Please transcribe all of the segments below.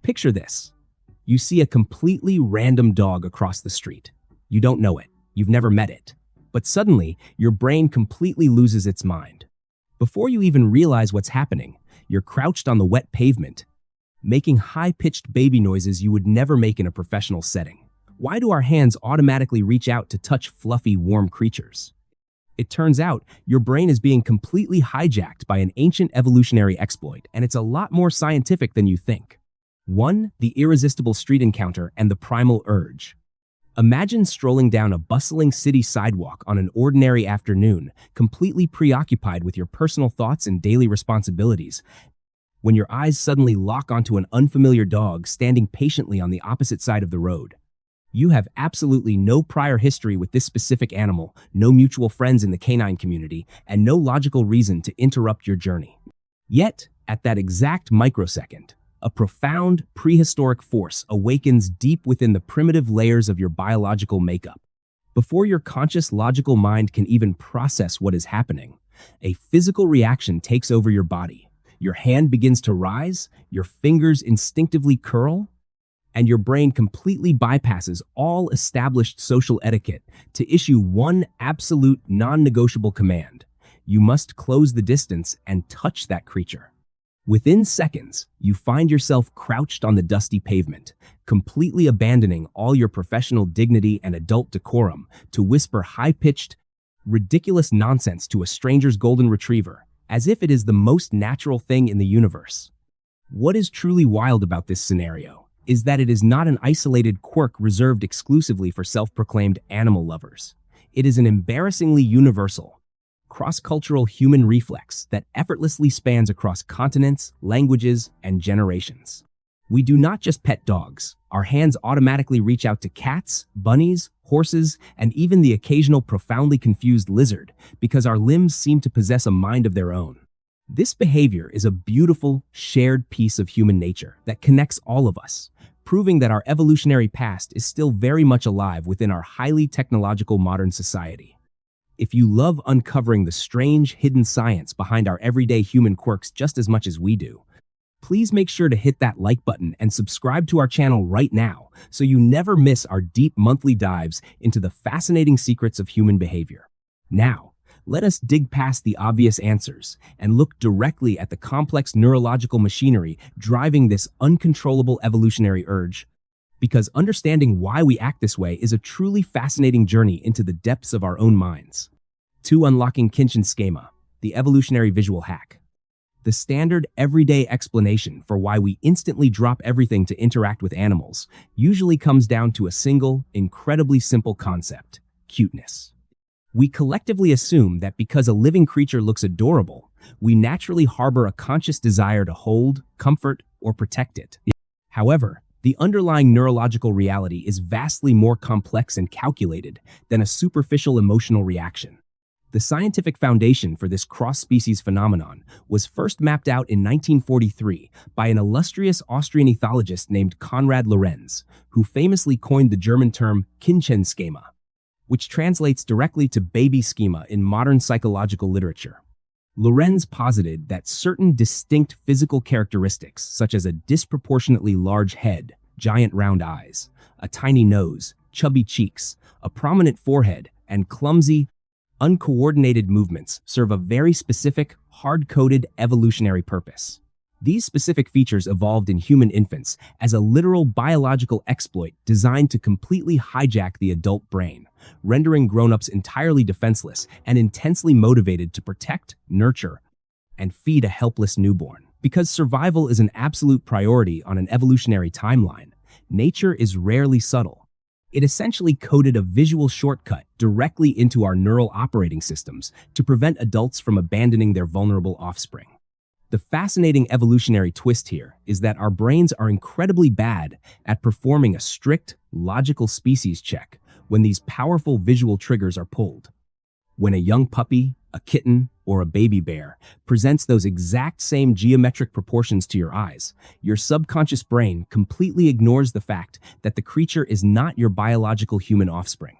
Picture this. You see a completely random dog across the street. You don't know it. You've never met it. But suddenly, your brain completely loses its mind. Before you even realize what's happening, you're crouched on the wet pavement, making high-pitched baby noises you would never make in a professional setting. Why do our hands automatically reach out to touch fluffy, warm creatures? It turns out your brain is being completely hijacked by an ancient evolutionary exploit, and it's a lot more scientific than you think. 1. The irresistible street encounter and the primal urge. Imagine strolling down a bustling city sidewalk on an ordinary afternoon, completely preoccupied with your personal thoughts and daily responsibilities, when your eyes suddenly lock onto an unfamiliar dog standing patiently on the opposite side of the road. You have absolutely no prior history with this specific animal, no mutual friends in the canine community, and no logical reason to interrupt your journey. Yet, at that exact microsecond, a profound, prehistoric force awakens deep within the primitive layers of your biological makeup. Before your conscious, logical mind can even process what is happening, a physical reaction takes over your body. Your hand begins to rise, your fingers instinctively curl, and your brain completely bypasses all established social etiquette to issue one absolute, non-negotiable command. You must close the distance and touch that creature. Within seconds, you find yourself crouched on the dusty pavement, completely abandoning all your professional dignity and adult decorum to whisper high-pitched, ridiculous nonsense to a stranger's golden retriever, as if it is the most natural thing in the universe. What is truly wild about this scenario is that it is not an isolated quirk reserved exclusively for self-proclaimed animal lovers. It is an embarrassingly universal, cross-cultural human reflex that effortlessly spans across continents, languages, and generations. We do not just pet dogs. Our hands automatically reach out to cats, bunnies, horses, and even the occasional profoundly confused lizard because our limbs seem to possess a mind of their own. This behavior is a beautiful, shared piece of human nature that connects all of us, proving that our evolutionary past is still very much alive within our highly technological modern society. If you love uncovering the strange, hidden science behind our everyday human quirks just as much as we do, please make sure to hit that like button and subscribe to our channel right now so you never miss our deep monthly dives into the fascinating secrets of human behavior. Now, let us dig past the obvious answers and look directly at the complex neurological machinery driving this uncontrollable evolutionary urge, because understanding why we act this way is a truly fascinating journey into the depths of our own minds. 2. Unlocking Kinshasa schema, the evolutionary visual hack. The standard, everyday explanation for why we instantly drop everything to interact with animals usually comes down to a single, incredibly simple concept: cuteness. We collectively assume that because a living creature looks adorable, we naturally harbor a conscious desire to hold, comfort, or protect it. However, the underlying neurological reality is vastly more complex and calculated than a superficial emotional reaction. The scientific foundation for this cross-species phenomenon was first mapped out in 1943 by an illustrious Austrian ethologist named Konrad Lorenz, who famously coined the German term Kinshasa schema, which translates directly to baby schema in modern psychological literature. Lorenz posited that certain distinct physical characteristics, such as a disproportionately large head, giant round eyes, a tiny nose, chubby cheeks, a prominent forehead, and clumsy, uncoordinated movements, serve a very specific, hard-coded evolutionary purpose. These specific features evolved in human infants as a literal biological exploit designed to completely hijack the adult brain, rendering grown-ups entirely defenseless and intensely motivated to protect, nurture, and feed a helpless newborn. Because survival is an absolute priority on an evolutionary timeline, nature is rarely subtle. It essentially coded a visual shortcut directly into our neural operating systems to prevent adults from abandoning their vulnerable offspring. The fascinating evolutionary twist here is that our brains are incredibly bad at performing a strict, logical species check when these powerful visual triggers are pulled. When a young puppy, a kitten, or a baby bear presents those exact same geometric proportions to your eyes, your subconscious brain completely ignores the fact that the creature is not your biological human offspring.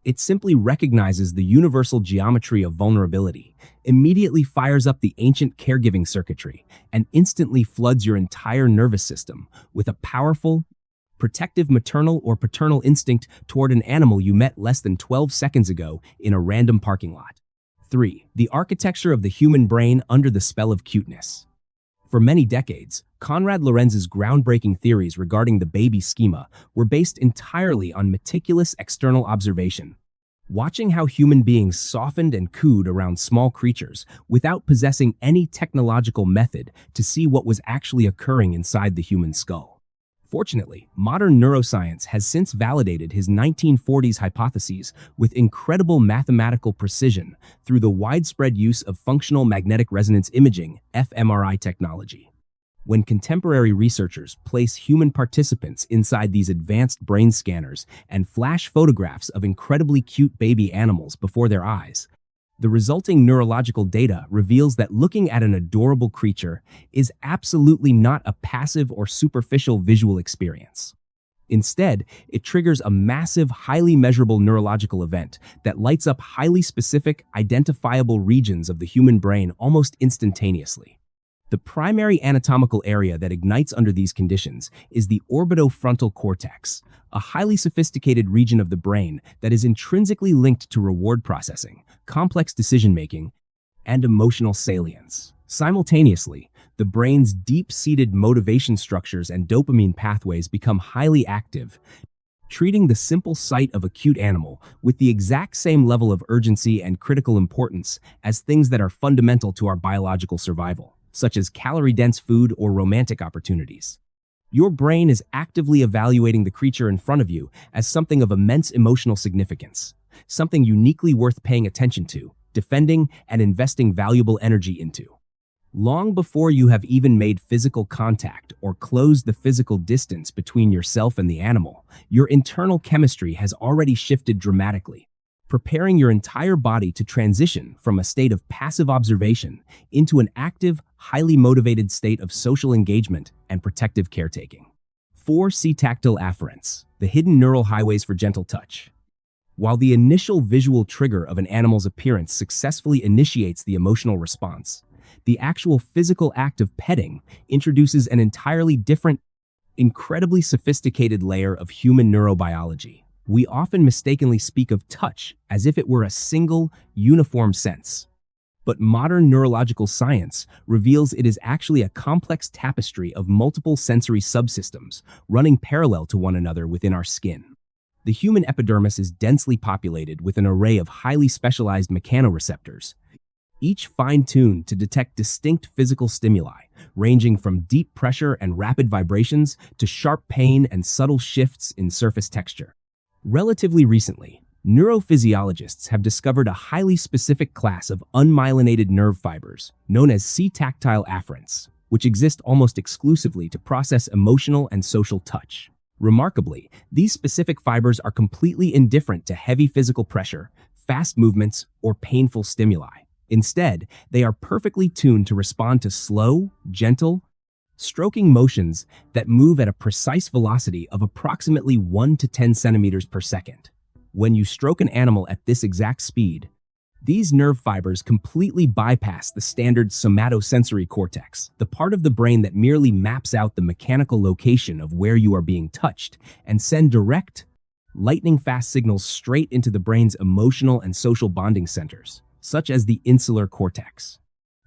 It simply recognizes the universal geometry of vulnerability, immediately fires up the ancient caregiving circuitry, and instantly floods your entire nervous system with a powerful, protective maternal or paternal instinct toward an animal you met less than 12 seconds ago in a random parking lot. 3. The architecture of the human brain under the spell of cuteness. For many decades, Konrad Lorenz's groundbreaking theories regarding the baby schema were based entirely on meticulous external observation, watching how human beings softened and cooed around small creatures without possessing any technological method to see what was actually occurring inside the human skull. Fortunately, modern neuroscience has since validated his 1940s hypotheses with incredible mathematical precision through the widespread use of functional magnetic resonance imaging (fMRI) technology. When contemporary researchers place human participants inside these advanced brain scanners and flash photographs of incredibly cute baby animals before their eyes, the resulting neurological data reveals that looking at an adorable creature is absolutely not a passive or superficial visual experience. Instead, it triggers a massive, highly measurable neurological event that lights up highly specific, identifiable regions of the human brain almost instantaneously. The primary anatomical area that ignites under these conditions is the orbitofrontal cortex, a highly sophisticated region of the brain that is intrinsically linked to reward processing, complex decision-making, and emotional salience. Simultaneously, the brain's deep-seated motivation structures and dopamine pathways become highly active, treating the simple sight of a cute animal with the exact same level of urgency and critical importance as things that are fundamental to our biological survival, such as calorie-dense food or romantic opportunities. Your brain is actively evaluating the creature in front of you as something of immense emotional significance, something uniquely worth paying attention to, defending, and investing valuable energy into. Long before you have even made physical contact or closed the physical distance between yourself and the animal, your internal chemistry has already shifted dramatically, preparing your entire body to transition from a state of passive observation into an active, highly motivated state of social engagement and protective caretaking. 4. C-tactile afferents, the hidden neural highways for gentle touch. While the initial visual trigger of an animal's appearance successfully initiates the emotional response, the actual physical act of petting introduces an entirely different, incredibly sophisticated layer of human neurobiology. We often mistakenly speak of touch as if it were a single, uniform sense. But modern neurological science reveals it is actually a complex tapestry of multiple sensory subsystems running parallel to one another within our skin. The human epidermis is densely populated with an array of highly specialized mechanoreceptors, each fine-tuned to detect distinct physical stimuli, ranging from deep pressure and rapid vibrations to sharp pain and subtle shifts in surface texture. Relatively recently, neurophysiologists have discovered a highly specific class of unmyelinated nerve fibers, known as C-tactile afferents, which exist almost exclusively to process emotional and social touch. Remarkably, these specific fibers are completely indifferent to heavy physical pressure, fast movements, or painful stimuli. Instead, they are perfectly tuned to respond to slow, gentle, stroking motions that move at a precise velocity of approximately 1 to 10 centimeters per second. When you stroke an animal at this exact speed, these nerve fibers completely bypass the standard somatosensory cortex, the part of the brain that merely maps out the mechanical location of where you are being touched, and send direct, lightning-fast signals straight into the brain's emotional and social bonding centers, such as the insular cortex.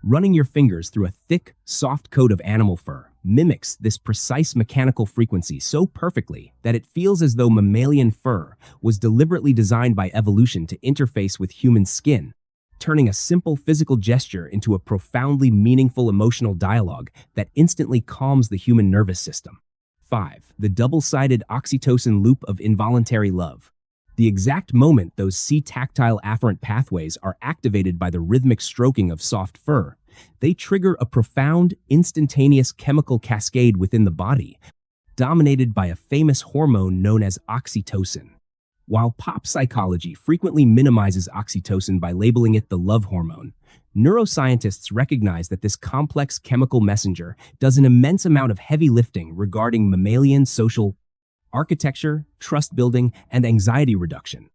Running your fingers through a thick, soft coat of animal fur mimics this precise mechanical frequency so perfectly that it feels as though mammalian fur was deliberately designed by evolution to interface with human skin, turning a simple physical gesture into a profoundly meaningful emotional dialogue that instantly calms the human nervous system. 5. The double-sided oxytocin loop of involuntary love. The exact moment those C-tactile afferent pathways are activated by the rhythmic stroking of soft fur, they trigger a profound, instantaneous chemical cascade within the body, dominated by a famous hormone known as oxytocin. While pop psychology frequently minimizes oxytocin by labeling it the love hormone, neuroscientists recognize that this complex chemical messenger does an immense amount of heavy lifting regarding mammalian social architecture, trust building, and anxiety reduction.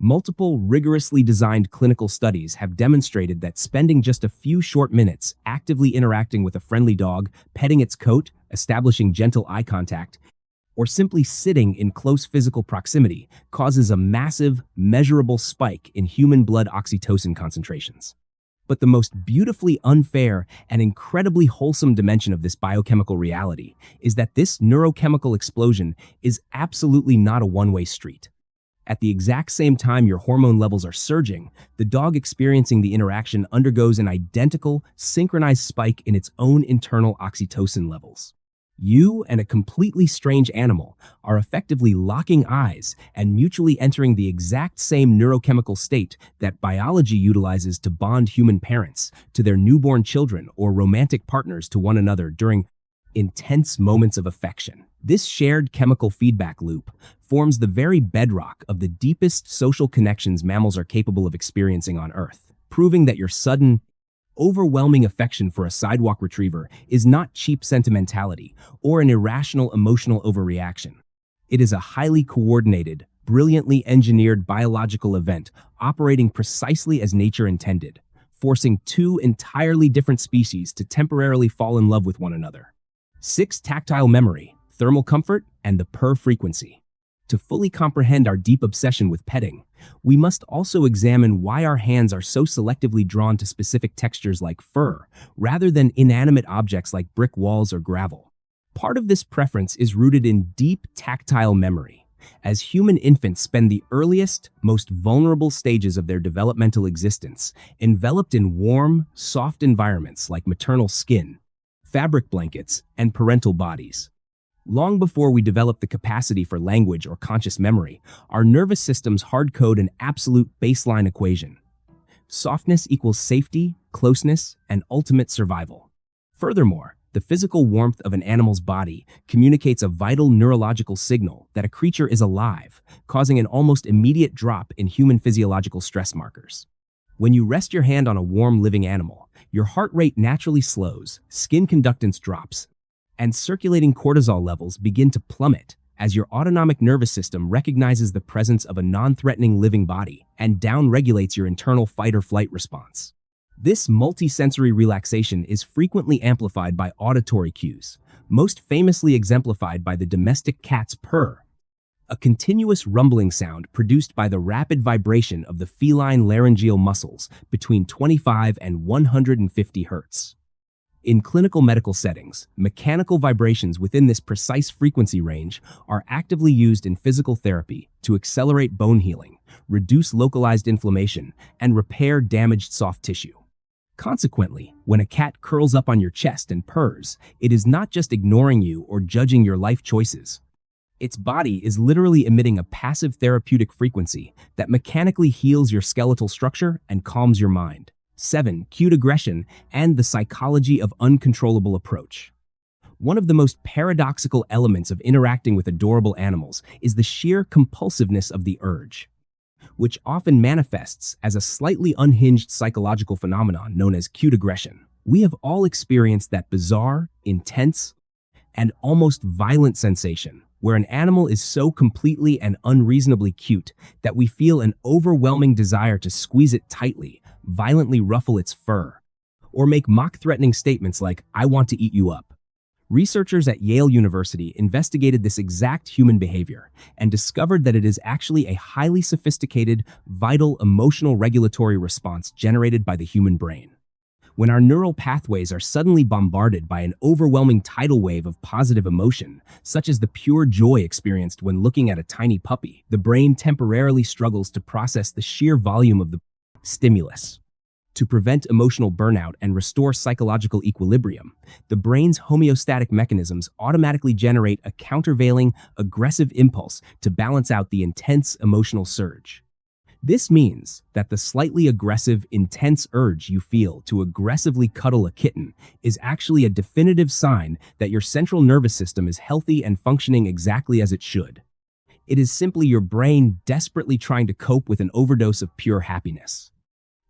Multiple rigorously designed clinical studies have demonstrated that spending just a few short minutes actively interacting with a friendly dog, petting its coat, establishing gentle eye contact, or simply sitting in close physical proximity causes a massive, measurable spike in human blood oxytocin concentrations. But the most beautifully unfair and incredibly wholesome dimension of this biochemical reality is that this neurochemical explosion is absolutely not a one-way street. At the exact same time your hormone levels are surging, the dog experiencing the interaction undergoes an identical, synchronized spike in its own internal oxytocin levels. You and a completely strange animal are effectively locking eyes and mutually entering the exact same neurochemical state that biology utilizes to bond human parents to their newborn children or romantic partners to one another during intense moments of affection. This shared chemical feedback loop forms the very bedrock of the deepest social connections mammals are capable of experiencing on Earth, proving that your sudden, overwhelming affection for a sidewalk retriever is not cheap sentimentality or an irrational emotional overreaction. It is a highly coordinated, brilliantly engineered biological event operating precisely as nature intended, forcing two entirely different species to temporarily fall in love with one another. 6. Tactile memory, thermal comfort, and the purr frequency. To fully comprehend our deep obsession with petting, we must also examine why our hands are so selectively drawn to specific textures like fur, rather than inanimate objects like brick walls or gravel. Part of this preference is rooted in deep tactile memory, as human infants spend the earliest, most vulnerable stages of their developmental existence enveloped in warm, soft environments like maternal skin, fabric blankets, and parental bodies. Long before we develop the capacity for language or conscious memory, our nervous systems hard-code an absolute baseline equation. Softness equals safety, closeness, and ultimate survival. Furthermore, the physical warmth of an animal's body communicates a vital neurological signal that a creature is alive, causing an almost immediate drop in human physiological stress markers. When you rest your hand on a warm living animal, your heart rate naturally slows, skin conductance drops, and circulating cortisol levels begin to plummet as your autonomic nervous system recognizes the presence of a non-threatening living body and downregulates your internal fight-or-flight response. This multisensory relaxation is frequently amplified by auditory cues, most famously exemplified by the domestic cat's purr, a continuous rumbling sound produced by the rapid vibration of the feline laryngeal muscles between 25 and 150 Hz. In clinical medical settings, mechanical vibrations within this precise frequency range are actively used in physical therapy to accelerate bone healing, reduce localized inflammation, and repair damaged soft tissue. Consequently, when a cat curls up on your chest and purrs, it is not just ignoring you or judging your life choices. Its body is literally emitting a passive therapeutic frequency that mechanically heals your skeletal structure and calms your mind. 7. Cute aggression and the psychology of uncontrollable approach. One of the most paradoxical elements of interacting with adorable animals is the sheer compulsiveness of the urge, which often manifests as a slightly unhinged psychological phenomenon known as cute aggression. We have all experienced that bizarre, intense, and almost violent sensation where an animal is so completely and unreasonably cute that we feel an overwhelming desire to squeeze it tightly, violently ruffle its fur, or make mock-threatening statements like, "I want to eat you up." Researchers at Yale University investigated this exact human behavior and discovered that it is actually a highly sophisticated, vital emotional regulatory response generated by the human brain. When our neural pathways are suddenly bombarded by an overwhelming tidal wave of positive emotion, such as the pure joy experienced when looking at a tiny puppy, the brain temporarily struggles to process the sheer volume of the stimulus. To prevent emotional burnout and restore psychological equilibrium, the brain's homeostatic mechanisms automatically generate a countervailing, aggressive impulse to balance out the intense emotional surge. This means that the slightly aggressive, intense urge you feel to aggressively cuddle a kitten is actually a definitive sign that your central nervous system is healthy and functioning exactly as it should. It is simply your brain desperately trying to cope with an overdose of pure happiness.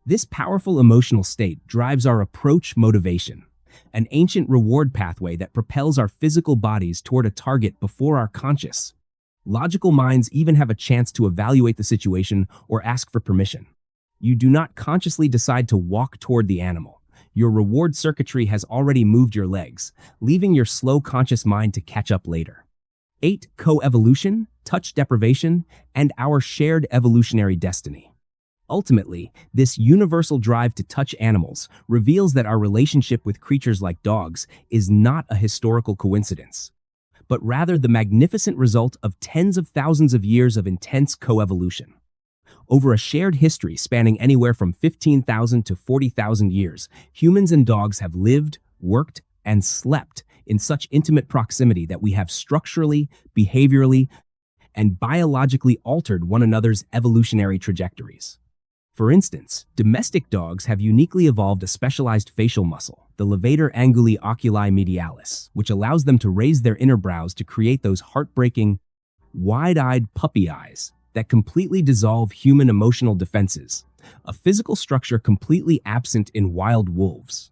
This powerful emotional state drives our approach motivation, an ancient reward pathway that propels our physical bodies toward a target before our conscious, Logical minds even have a chance to evaluate the situation or ask for permission. You do not consciously decide to walk toward the animal. Your reward circuitry has already moved your legs, leaving your slow conscious mind to catch up later. 8. Coevolution, touch deprivation, and our shared evolutionary destiny. Ultimately, this universal drive to touch animals reveals that our relationship with creatures like dogs is not a historical coincidence, but rather the magnificent result of tens of thousands of years of intense coevolution. Over a shared history spanning anywhere from 15,000 to 40,000 years, humans and dogs have lived, worked, and slept in such intimate proximity that we have structurally, behaviorally, and biologically altered one another's evolutionary trajectories. For instance, domestic dogs have uniquely evolved a specialized facial muscle, the levator anguli oculi medialis, which allows them to raise their inner brows to create those heartbreaking, wide-eyed puppy eyes that completely dissolve human emotional defenses, a physical structure completely absent in wild wolves.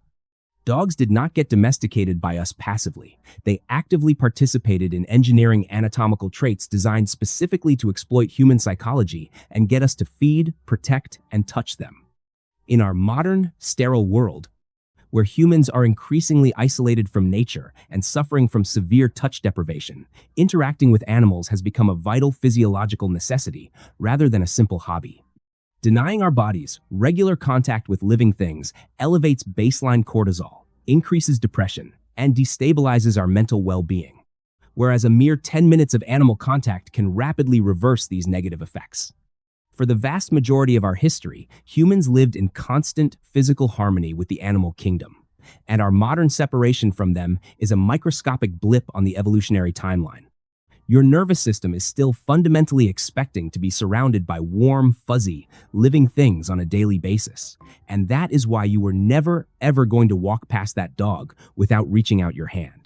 Dogs did not get domesticated by us passively. They actively participated in engineering anatomical traits designed specifically to exploit human psychology and get us to feed, protect, and touch them. In our modern, sterile world, where humans are increasingly isolated from nature and suffering from severe touch deprivation, interacting with animals has become a vital physiological necessity rather than a simple hobby. Denying our bodies regular contact with living things elevates baseline cortisol, increases depression, and destabilizes our mental well-being, whereas a mere 10 minutes of animal contact can rapidly reverse these negative effects. For the vast majority of our history, humans lived in constant physical harmony with the animal kingdom, and our modern separation from them is a microscopic blip on the evolutionary timeline. Your nervous system is still fundamentally expecting to be surrounded by warm, fuzzy, living things on a daily basis, and that is why you were never, ever going to walk past that dog without reaching out your hand.